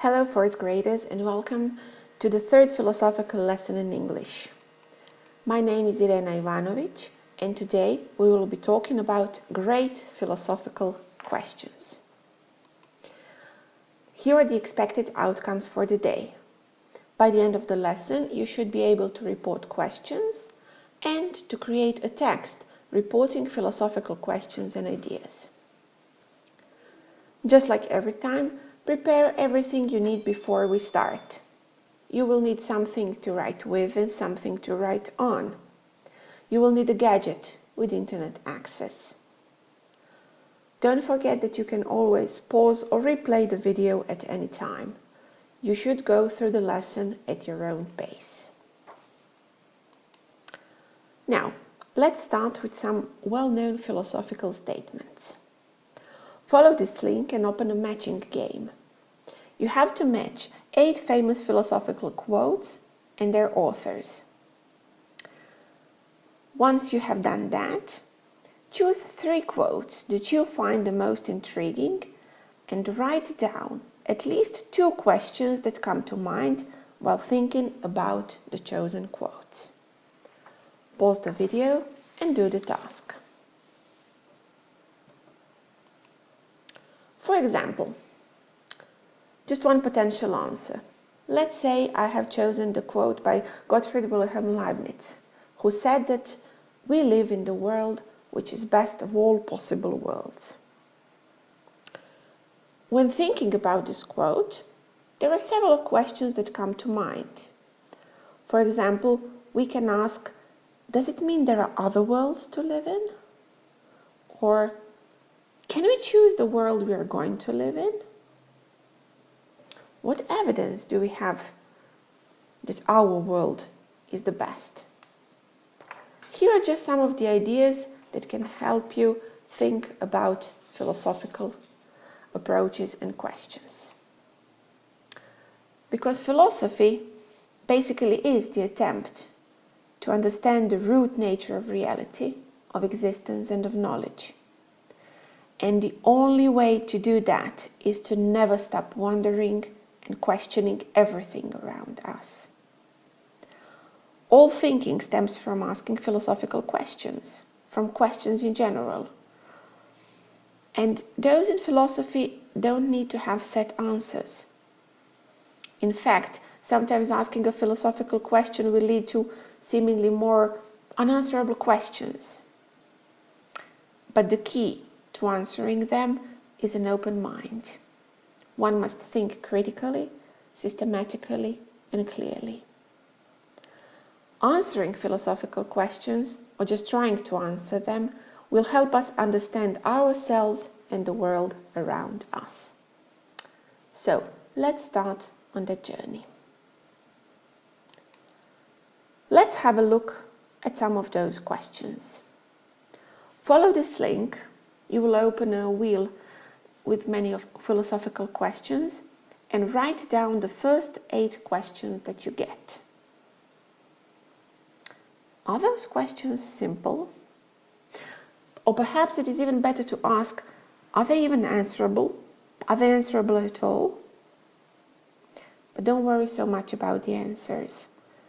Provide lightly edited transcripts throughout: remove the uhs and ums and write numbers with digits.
Hello fourth graders and welcome to the third philosophical lesson in English. My name is Irena and today we will be talking about great philosophical questions. Here are the expected outcomes for the day. By the end of the lesson, you should be able to report questions and to create a text reporting philosophical questions and ideas. Just like every time, prepare everything you need before we start. You will need something to write with and something to write on. You will need a gadget with internet access. Don't forget that you can always pause or replay the video at any time. You should go through the lesson at your own pace. Now, let's start with some well-known philosophical statements. Follow this link and open a matching game. You have to match 8 famous philosophical quotes and their authors. Once you have done that, choose 3 quotes that you find the most intriguing and write down at least 2 questions that come to mind while thinking about the chosen quotes. Pause the video and do the task. For example, just one potential answer. Let's say I have chosen the quote by Gottfried Wilhelm Leibniz, who said that we live in the world which is best of all possible worlds. When thinking about this quote, there are several questions that come to mind. For example, we can ask, does it mean there are other worlds to live in? Or, can we choose the world we are going to live in? What evidence do we have that our world is the best? Here are just some of the ideas that can help you think about philosophical approaches and questions. Because philosophy basically is the attempt to understand the root nature of reality, of existence and of knowledge. And the only way to do that is to never stop wondering and questioning everything around us. All thinking stems from asking philosophical questions, from questions in general. And those in philosophy don't need to have set answers. In fact, sometimes asking a philosophical question will lead to seemingly more unanswerable questions. But the key to answering them is an open mind. One must think critically, systematically, and clearly. Answering philosophical questions, or just trying to answer them, will help us understand ourselves and the world around us. So, let's start on that journey. Let's have a look at some of those questions. Follow this link. You will open a wheel with many of philosophical questions and write down the first 8 questions that you get. Are those questions simple? Or perhaps it is even better to ask, are they even answerable? Are they answerable at all? But don't worry so much about the answers.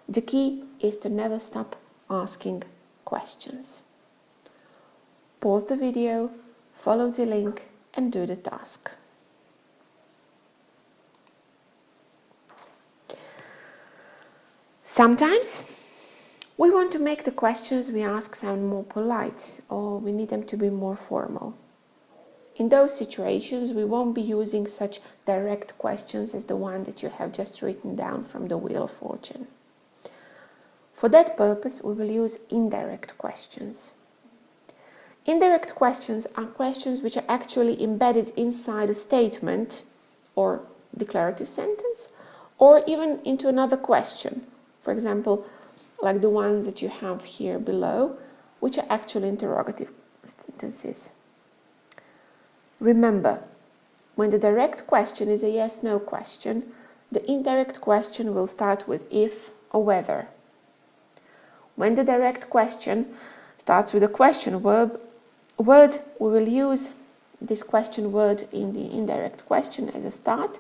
The key is to never stop asking questions. Pause the video, follow the link, and do the task. Sometimes we want to make the questions we ask sound more polite, or we need them to be more formal. In those situations, we won't be using such direct questions as the one that you have just written down from the Wheel of Fortune. For that purpose, we will use indirect questions. Indirect questions are questions which are actually embedded inside a statement or declarative sentence, or even into another question. For example, like the ones that you have here below, which are actually interrogative sentences. Remember, when the direct question is a yes-no question, the indirect question will start with if or whether. When the direct question starts with a question word, we will use this question word in the indirect question as a start,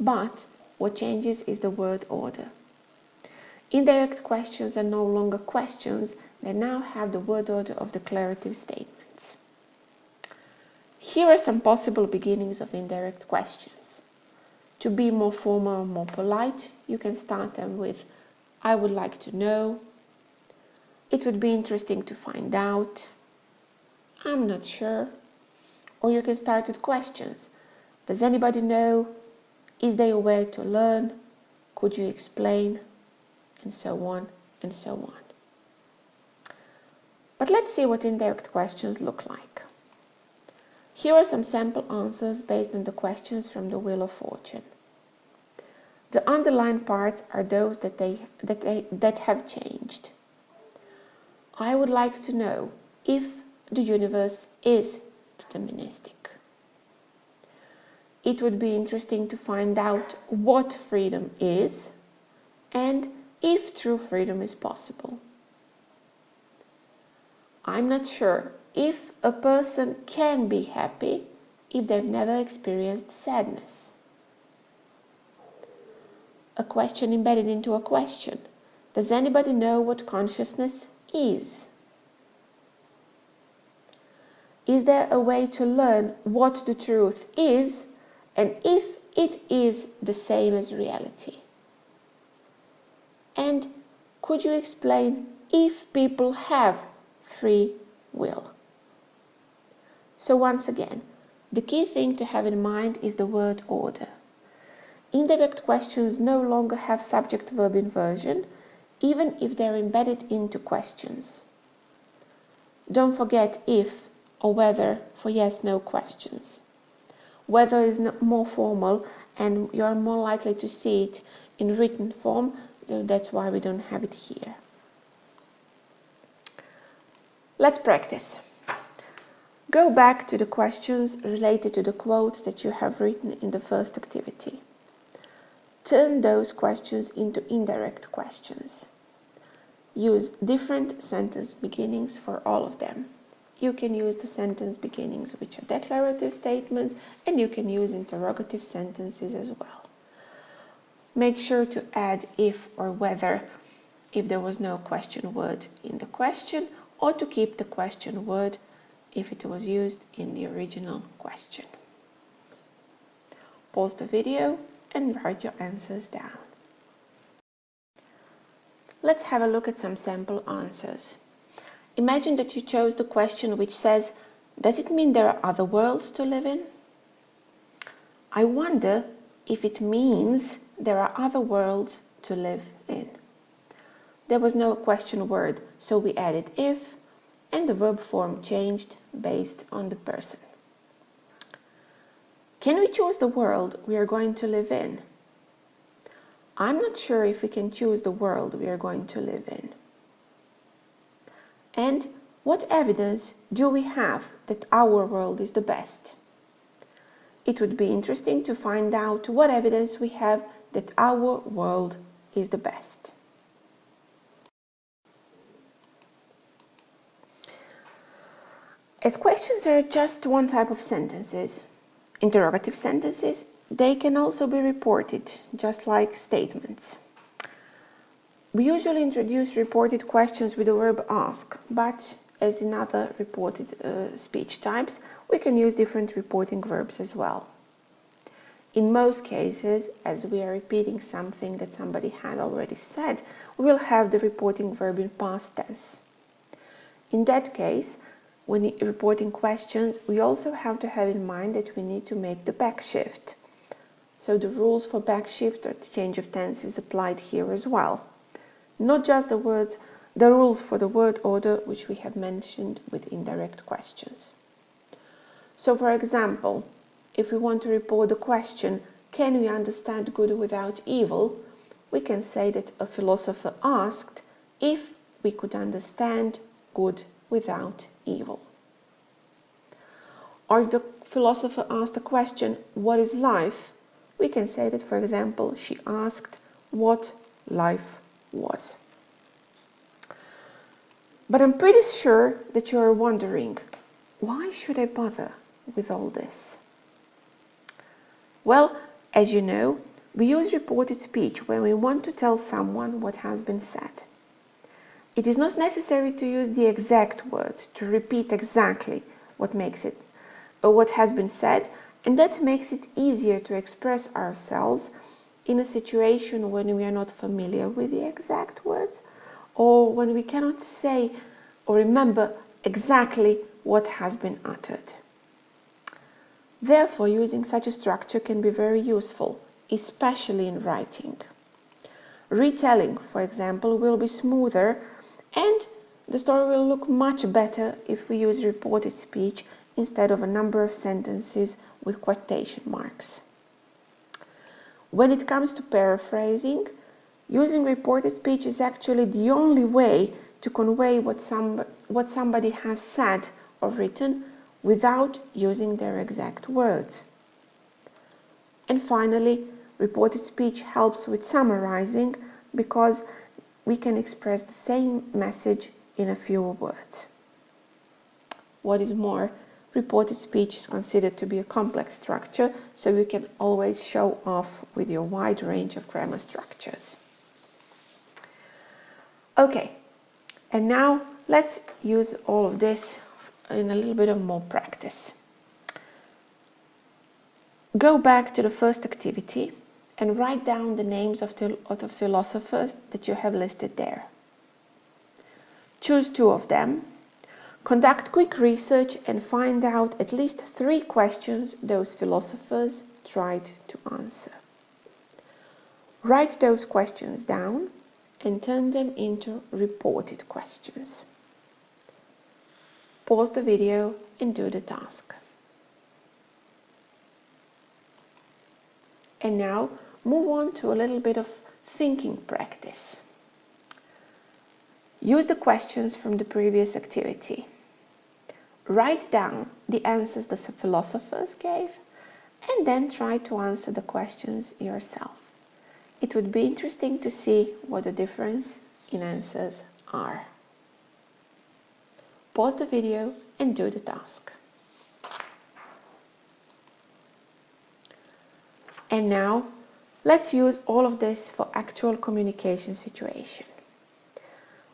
but what changes is the word order. Indirect questions are no longer questions, they now have the word order of declarative statements. Here are some possible beginnings of indirect questions. To be more formal, more polite, you can start them with I would like to know, it would be interesting to find out, I'm not sure. Or you can start with questions. Does anybody know? Is there a way to learn? Could you explain? And so on and so on. But let's see what indirect questions look like. Here are some sample answers based on the questions from the Wheel of Fortune. The underlined parts are those that have changed. I would like to know if the universe is deterministic. It would be interesting to find out what freedom is and if true freedom is possible. I'm not sure if a person can be happy if they've never experienced sadness. A question embedded into a question. Does anybody know what consciousness is? Is there a way to learn what the truth is and if it is the same as reality? And could you explain if people have free will? So once again, the key thing to have in mind is the word order. Indirect questions no longer have subject-verb inversion, even if they're embedded into questions. Don't forget if or whether for yes-no questions. Whether is more formal and you're more likely to see it in written form, so that's why we don't have it here. Let's practice. Go back to the questions related to the quotes that you have written in the first activity. Turn those questions into indirect questions. Use different sentence beginnings for all of them. You can use the sentence beginnings which are declarative statements, and you can use interrogative sentences as well. Make sure to add if or whether if there was no question word in the question, or to keep the question word if it was used in the original question. Pause the video and write your answers down. Let's have a look at some sample answers. Imagine that you chose the question which says, does it mean there are other worlds to live in? I wonder if it means there are other worlds to live in. There was no question word, so we added if, and the verb form changed based on the person. Can we choose the world we are going to live in? I'm not sure if we can choose the world we are going to live in. And what evidence do we have that our world is the best? It would be interesting to find out what evidence we have that our world is the best. As questions are just one type of sentences, interrogative sentences, they can also be reported, just like statements. We usually introduce reported questions with the verb ask, but as in other reported speech types, we can use different reporting verbs as well. In most cases, as we are repeating something that somebody had already said, we will have the reporting verb in past tense. In that case, when reporting questions, we also have to have in mind that we need to make the back shift. So the rules for back shift or change of tense is applied here as well. Not just the rules for the word order which we have mentioned with indirect questions. So for example, if we want to report the question, can we understand good without evil? We can say that a philosopher asked if we could understand good without evil. Or if the philosopher asked the question, what is life? We can say that, for example, she asked what life was. But I'm pretty sure that you are wondering, why should I bother with all this? Well, as you know, We use reported speech when we want to tell someone what has been said. It is not necessary to use the exact words to repeat exactly what has been said, and that makes it easier to express ourselves in a situation when we are not familiar with the exact words, or when we cannot say or remember exactly what has been uttered. Therefore, using such a structure can be very useful, especially in writing. Retelling, for example, will be smoother, and the story will look much better if we use reported speech instead of a number of sentences with quotation marks. When it comes to paraphrasing, using reported speech is actually the only way to convey what somebody has said or written without using their exact words. And finally, reported speech helps with summarizing because we can express the same message in a few words. What is more, reported speech is considered to be a complex structure, so you can always show off with your wide range of grammar structures. Okay, and now let's use all of this in a little bit of more practice. Go back to the first activity and write down the names of the philosophers that you have listed there. Choose 2 of them. Conduct quick research and find out at least 3 questions those philosophers tried to answer. Write those questions down and turn them into reported questions. Pause the video and do the task. And now move on to a little bit of thinking practice. Use the questions from the previous activity. Write down the answers the philosophers gave and then try to answer the questions yourself. It would be interesting to see what the difference in answers are. Pause the video and do the task. And now, let's use all of this for actual communication situation.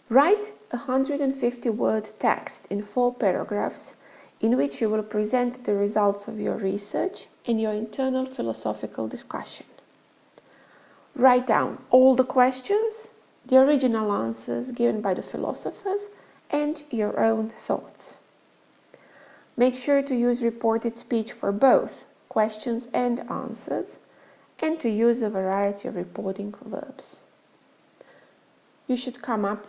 Write a 150-word text in 4 paragraphs in which you will present the results of your research and your internal philosophical discussion. Write down all the questions, the original answers given by the philosophers, and your own thoughts. Make sure to use reported speech for both questions and answers, and to use a variety of reporting verbs. You should come up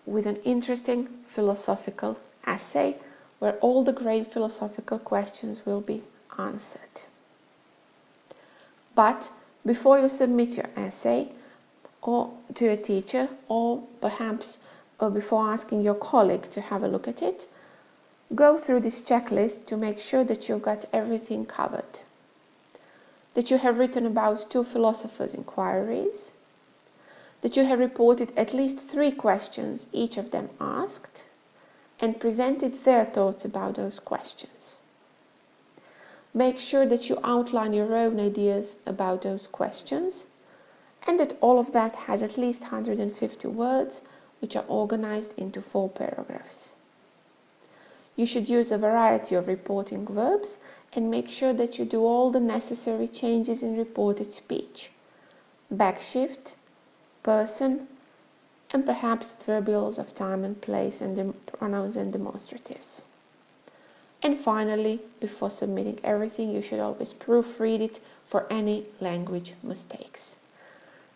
with an interesting philosophical essay where all the great philosophical questions will be answered. But before you submit your essay or to your teacher, or perhaps before asking your colleague to have a look at it, go through this checklist to make sure that you've got everything covered. That you have written about 2 philosophers' inquiries, that you have reported at least 3 questions, each of them asked, and presented their thoughts about those questions. Make sure that you outline your own ideas about those questions, and that all of that has at least 150 words, which are organized into 4 paragraphs. You should use a variety of reporting verbs and make sure that you do all the necessary changes in reported speech. Backshift, person, and perhaps variables of time and place and the pronouns and demonstratives. And finally, before submitting everything, you should always proofread it for any language mistakes.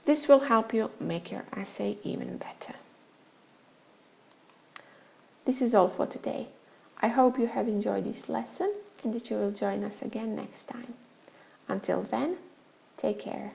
This will help you make your essay even better. This is all for today. I hope you have enjoyed this lesson and that you will join us again next time. Until then, take care.